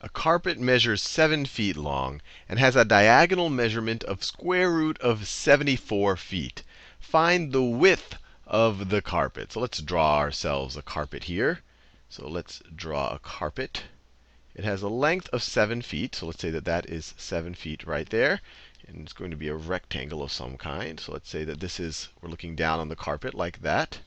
A carpet measures 7 feet long and has a diagonal measurement of square root of 74 feet. Find the width of the carpet. So let's draw ourselves a carpet here. So let's draw a carpet. It has a length of 7 feet. So let's say that that is 7 feet right there. And it's going to be a rectangle of some kind. So let's say that this is, we're looking down on the carpet like that.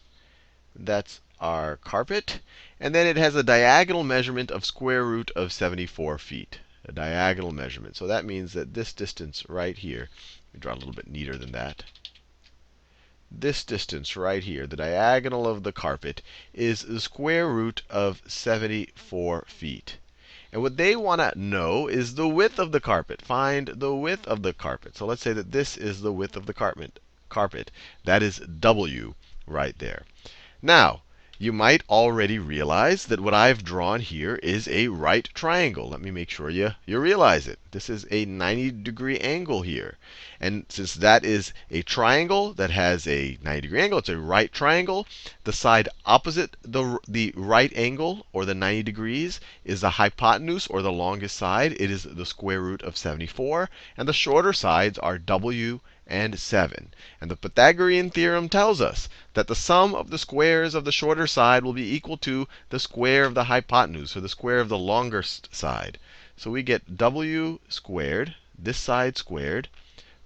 That's our carpet. And then it has a diagonal measurement of square root of 74 feet. A diagonal measurement. So that means that this distance right here, let me draw a little bit neater than that. This distance right here, the diagonal of the carpet, is the square root of 74 feet. And what they want to know is the width of the carpet. Find the width of the carpet. So let's say that this is the width of the carpet. That is W right there. Now, you might already realize that what I've drawn here is a right triangle. Let me make sure you realize it. This is a 90-degree angle here. And since that is a triangle that has a 90-degree angle, it's a right triangle, the side opposite the right angle, or the 90 degrees, is the hypotenuse, or the longest side. It is the square root of 74. And the shorter sides are W and 7. And the Pythagorean theorem tells us that the sum of the squares of the shorter side will be equal to the square of the hypotenuse, or the square of the longer side. So we get W squared, this side squared,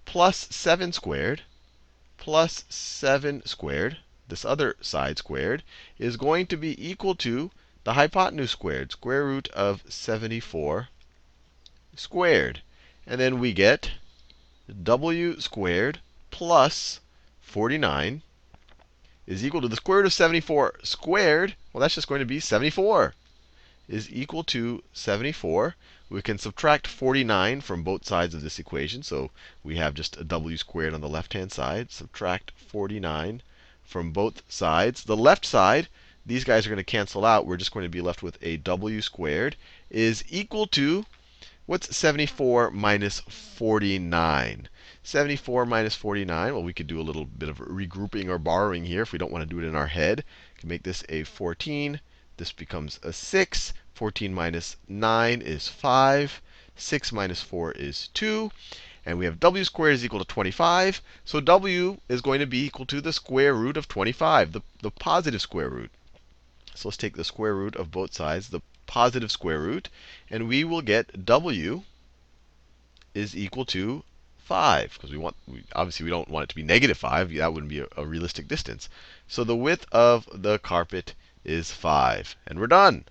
plus 7 squared, plus 7 squared, this other side squared, is going to be equal to the hypotenuse squared, square root of 74 squared. And then we get W squared plus 49 is equal to the square root of 74 squared. Well, that's just going to be 74 is equal to 74. We can subtract 49 from both sides of this equation. So we have just a W squared on the left-hand side. Subtract 49 from both sides. The left side, these guys are going to cancel out. We're just going to be left with a W squared is equal to, what's 74 minus 49? 74 minus 49, well, we could do a little bit of regrouping or borrowing here if we don't want to do it in our head. We can make this a 14. This becomes a 6. 14 minus 9 is 5. 6 minus 4 is 2. And we have W squared is equal to 25. So W is going to be equal to the square root of 25, the positive square root. So let's take the square root of both sides, the positive square root, and we will get W is equal to 5, because obviously we don't want it to be negative 5. That wouldn't be a realistic distance. So the width of the carpet is 5. And we're done.